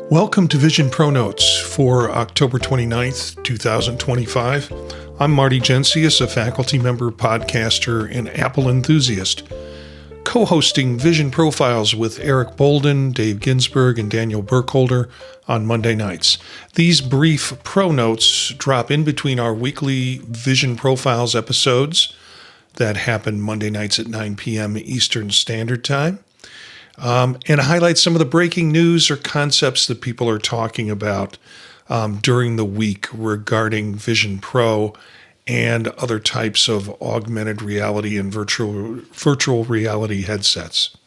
Welcome to Vision ProNotes for October 29th, 2025. I'm Marty Gensius, a faculty member, podcaster, and Apple enthusiast, co-hosting Vision Profiles with Eric Bolden, Dave Ginsberg, and Daniel Burkholder on Monday nights. These brief ProNotes drop in between our weekly Vision Profiles episodes that happen Monday nights at 9 p.m. Eastern Standard Time. And highlight some of the breaking news or concepts that people are talking about during the week regarding Vision Pro and other types of augmented reality and virtual reality headsets.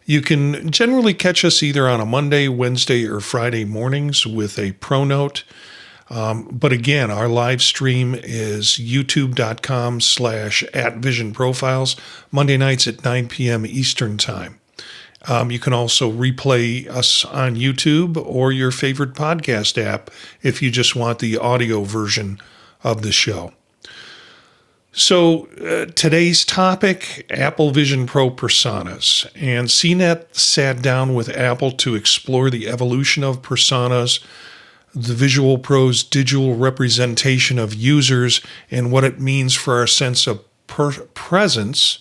You can generally catch us either on a Monday, Wednesday, or Friday mornings with a ProNote. But again, our live stream is youtube.com/@visionprofiles, Monday nights at 9 p.m. Eastern Time. You can also replay us on YouTube or your favorite podcast app if you just want the audio version of the show. So today's topic, Apple Vision Pro personas. And CNET sat down with Apple to explore the evolution of personas, the Visual Pro's digital representation of users, and what it means for our sense of presence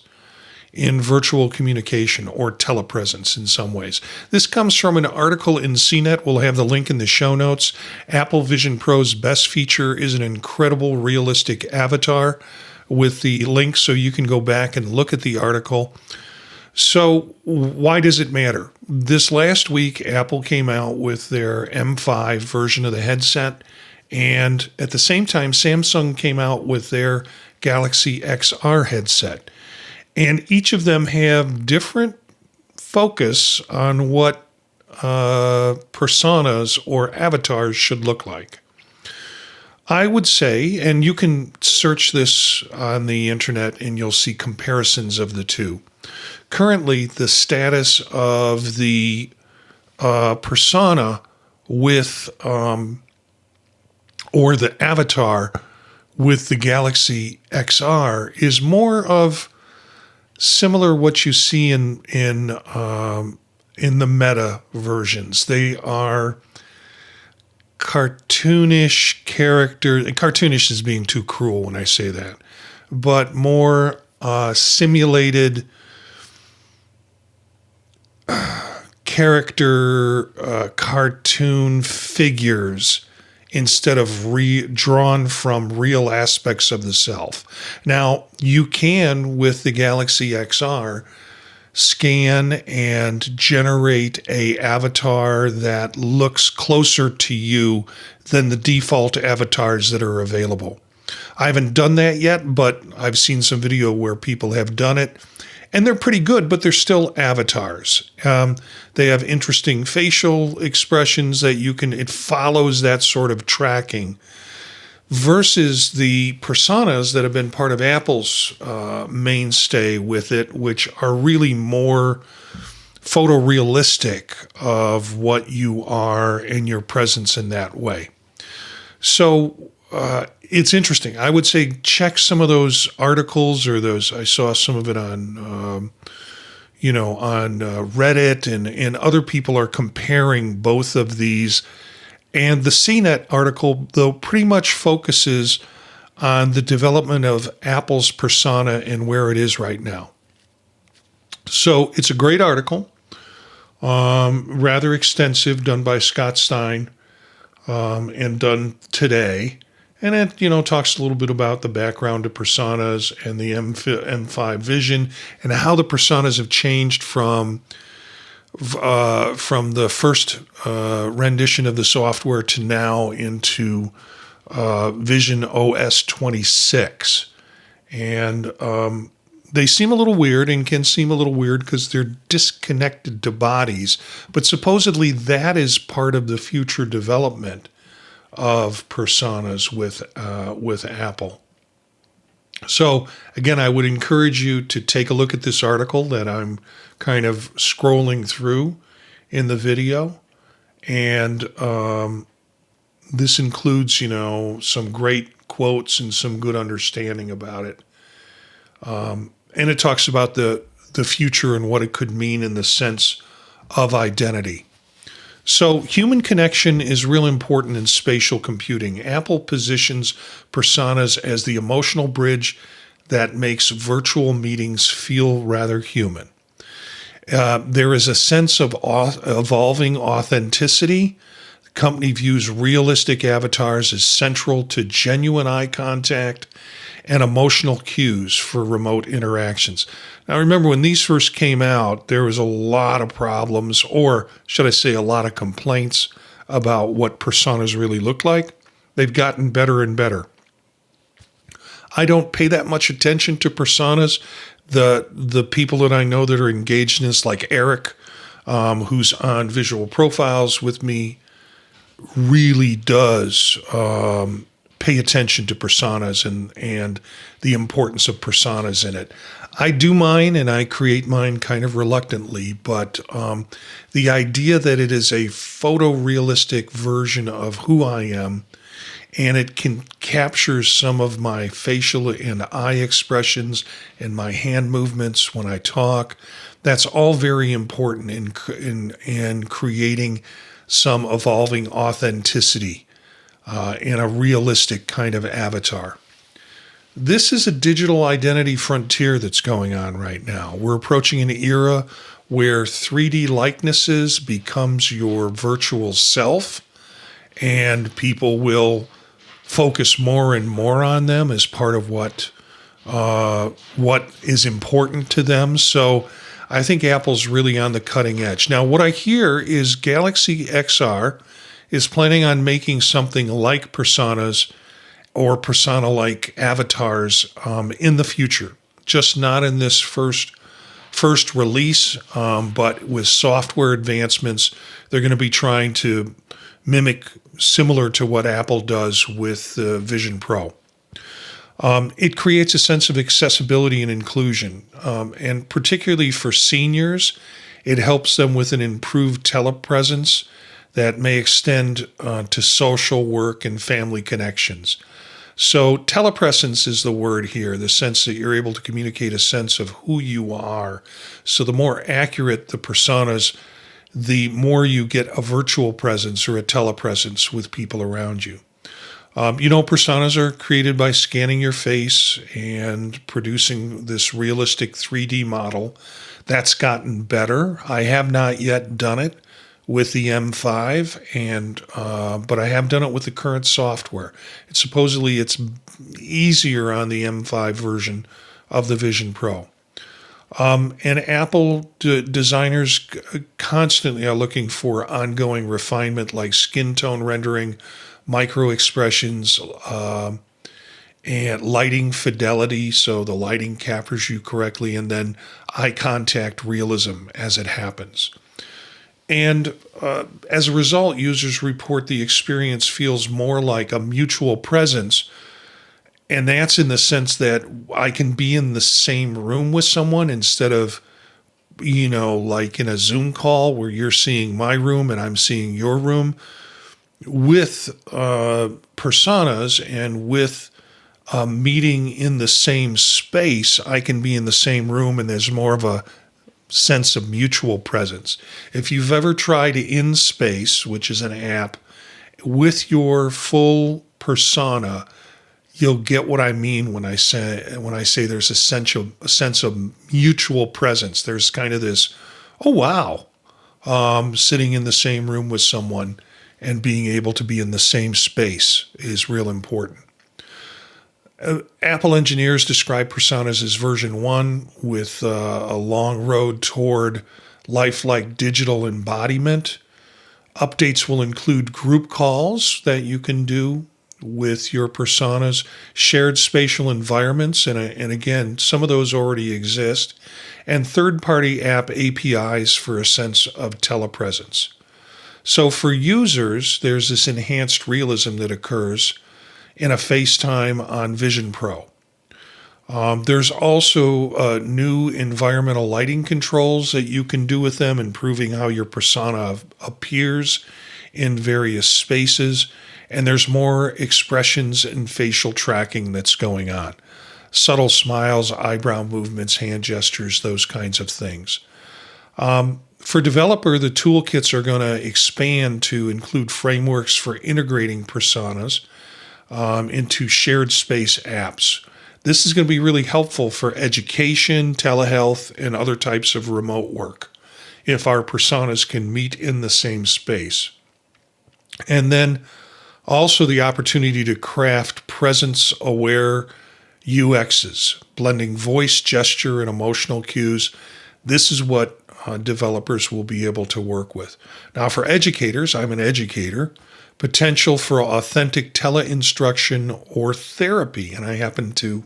in virtual communication, or telepresence in some ways. This comes from an article in CNET. We'll have the link in the show notes. Apple Vision Pro's best feature is an incredible realistic avatar, with the link so you can go back and look at the article. So why does it matter? This last week, Apple came out with their M5 version of the headset, and at the same time, Samsung came out with their Galaxy XR headset. And each of them have different focus on what personas or avatars should look like. I would say, and you can search this on the internet and you'll see comparisons of the two. Currently, the status of the persona with, or the avatar with the Galaxy XR is more of similar what you see in the Meta versions. They are cartoonish characters. Cartoonish is being too cruel when I say that, but more simulated character cartoon figures instead of drawn from real aspects of the self. Now, you can, with the Galaxy XR, scan and generate a avatar that looks closer to you than the default avatars that are available. I haven't done that yet, but I've seen some video where people have done it. And they're pretty good, but they're still avatars. They have interesting facial expressions that it follows that sort of tracking versus the personas that have been part of Apple's mainstay with it, which are really more photorealistic of what you are and your presence in that way. So it's interesting. I would say check some of those articles or those. I saw some of it on, on Reddit, and other people are comparing both of these. And the CNET article, though, pretty much focuses on the development of Apple's persona and where it is right now. So it's a great article, rather extensive, done by Scott Stein, and done today. And it, talks a little bit about the background of personas and the M5 vision and how the personas have changed from the first rendition of the software to now into visionOS 26. And they seem a little weird and can seem a little weird because they're disconnected to bodies. But supposedly that is part of the future development of personas with Apple. So again, I would encourage you to take a look at this article that I'm kind of scrolling through in the video. And this includes, some great quotes and some good understanding about it. And it talks about the future and what it could mean in the sense of identity. So, human connection is real important in spatial computing. Apple positions personas as the emotional bridge that makes virtual meetings feel rather human. There is a sense of evolving authenticity. The company views realistic avatars as central to genuine eye contact and emotional cues for remote interactions. Now, remember when these first came out, there was a lot of problems, or should I say, a lot of complaints about what personas really look like. They've gotten better and better. I don't pay that much attention to personas. The people that I know that are engaged in this, like Eric, who's on Visual Profiles with me, really does pay attention to personas and the importance of personas in it. I do mine and I create mine kind of reluctantly, but the idea that it is a photorealistic version of who I am and it can capture some of my facial and eye expressions and my hand movements when I talk, that's all very important in creating some evolving authenticity in a realistic kind of avatar. This is a digital identity frontier that's going on right now. We're approaching an era where 3D likenesses becomes your virtual self, and people will focus more and more on them as part of what is important to them. So I think Apple's really on the cutting edge. Now, what I hear is Galaxy XR is planning on making something like personas or persona-like avatars in the future, just not in this first release, but with software advancements, they're going to be trying to mimic similar to what Apple does with the Vision Pro. It creates a sense of accessibility and inclusion, and particularly for seniors, it helps them with an improved telepresence that may extend to social work and family connections. So telepresence is the word here, the sense that you're able to communicate a sense of who you are. So the more accurate the personas, the more you get a virtual presence or a telepresence with people around you. Personas are created by scanning your face and producing this realistic 3D model. That's gotten better. I have not yet done it with the M5, but I have done it with the current software. Supposedly it's easier on the M5 version of the Vision Pro. And Apple designers constantly are looking for ongoing refinement like skin tone rendering, micro expressions, and lighting fidelity, so the lighting captures you correctly, and then eye contact realism as it happens. And as a result, users report the experience feels more like a mutual presence. And that's in the sense that I can be in the same room with someone instead of, like in a Zoom call where you're seeing my room and I'm seeing your room. With personas and with a meeting in the same space, I can be in the same room and there's more of a sense of mutual presence. If you've ever tried InSpace, which is an app, with your full persona, you'll get what I mean when I say there's a sense of mutual presence. There's kind of this, oh wow, sitting in the same room with someone and being able to be in the same space is real important. Apple engineers describe personas as version 1 with a long road toward lifelike digital embodiment. Updates will include group calls that you can do with your personas, shared spatial environments, and again, some of those already exist, and third-party app APIs for a sense of telepresence. So for users, there's this enhanced realism that occurs in a FaceTime on Vision Pro. There's also new environmental lighting controls that you can do with them, improving how your persona appears in various spaces. And there's more expressions and facial tracking that's going on. Subtle smiles, eyebrow movements, hand gestures, those kinds of things. For developer, the toolkits are going to expand to include frameworks for integrating personas into shared space apps. This is going to be really helpful for education, telehealth, and other types of remote work if our personas can meet in the same space. And then also the opportunity to craft presence-aware UXs, blending voice, gesture, and emotional cues. This is what developers will be able to work with. Now, for educators, I'm an educator, potential for authentic tele-instruction or therapy, and I happen to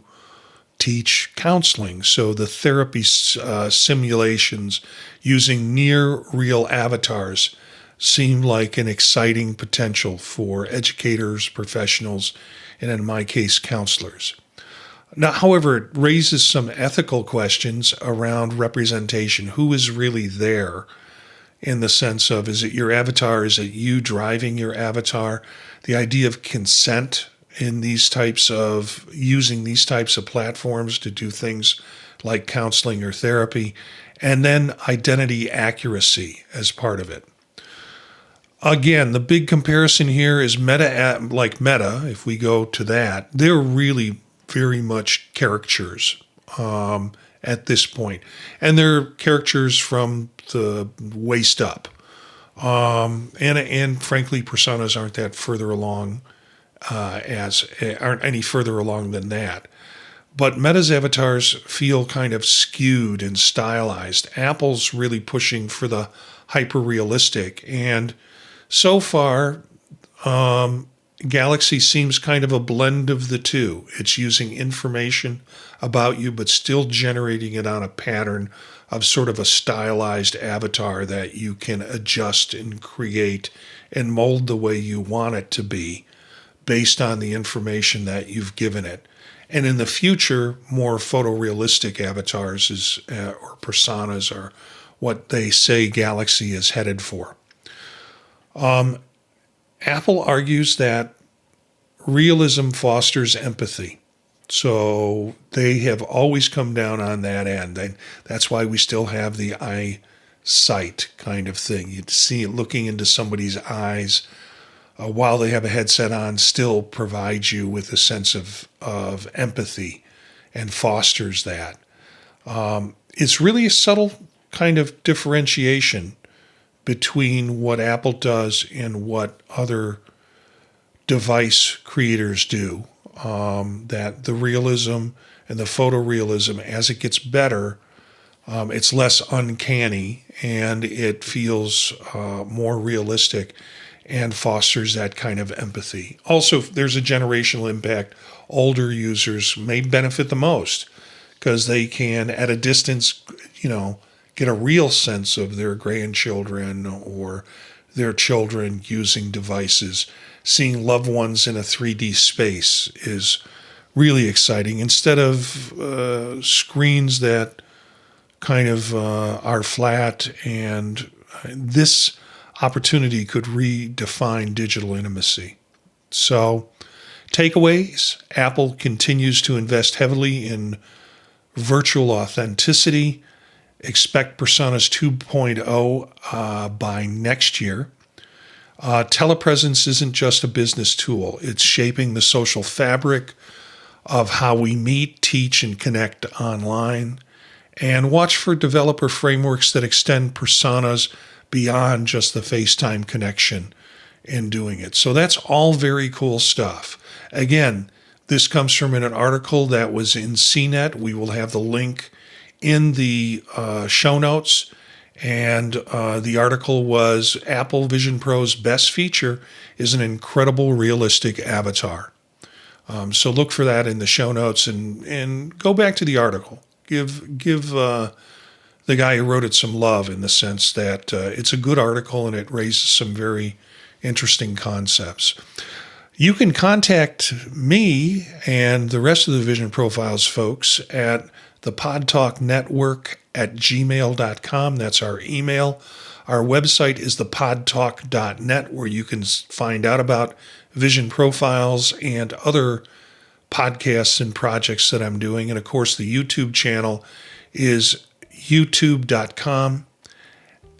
teach counseling. So the therapy simulations using near real avatars seem like an exciting potential for educators, professionals, and in my case, counselors. Now, however, it raises some ethical questions around representation. Who is really there in the sense of, is it your avatar? Is it you driving your avatar? The idea of consent in these types of, using these types of platforms to do things like counseling or therapy, and then identity accuracy as part of it. Again, the big comparison here is Meta, like Meta, if we go to that, they're really very much caricatures at this point. And they're caricatures from the waist up. And frankly, personas aren't that further along aren't any further along than that. But Meta's avatars feel kind of skewed and stylized. Apple's really pushing for the hyper-realistic. And so far, Galaxy seems kind of a blend of the two. It's using information about you, but still generating it on a pattern of sort of a stylized avatar that you can adjust and create and mold the way you want it to be based on the information that you've given it. And in the future, more photorealistic avatars or personas are what they say Galaxy is headed for. Apple argues that realism fosters empathy. So they have always come down on that end. That's why we still have the eyesight kind of thing. You'd see it looking into somebody's eyes while they have a headset on still provides you with a sense of empathy and fosters that. It's really a subtle kind of differentiation between what Apple does and what other device creators do. That the realism and the photorealism, as it gets better, it's less uncanny and it feels more realistic and fosters that kind of empathy. Also, there's a generational impact. Older users may benefit the most because they can, at a distance, get a real sense of their grandchildren or their children using devices. Seeing loved ones in a 3D space is really exciting instead of screens that kind of are flat. And this opportunity could redefine digital intimacy. So, takeaways: Apple continues to invest heavily in virtual authenticity. Expect Personas 2.0 by next year. Telepresence isn't just a business tool. It's shaping the social fabric of how we meet, teach, and connect online. And watch for developer frameworks that extend personas beyond just the FaceTime connection in doing it. So that's all very cool stuff. Again, this comes from an article that was in CNET. We will have the link in the show notes. And the article was Apple Vision Pro's best feature is an incredible realistic avatar. So look for that in the show notes and go back to the article. Give the guy who wrote it some love in the sense that it's a good article and it raises some very interesting concepts. You can contact me and the rest of the Vision Profiles folks at the Pod Talk Network at gmail.com. That's our email. Our website is thepodtalk.net, where you can find out about Vision Profiles and other podcasts and projects that I'm doing. And of course, the YouTube channel is youtube.com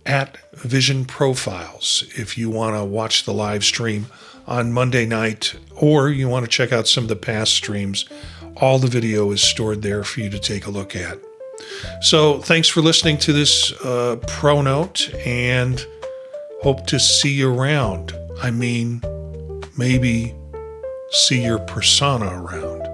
at Vision Profiles if you want to watch the live stream on Monday night, or you want to check out some of the past streams. All the video is stored there for you to take a look at. So thanks for listening to this ProNote, and hope to see you around. I mean, maybe see your persona around.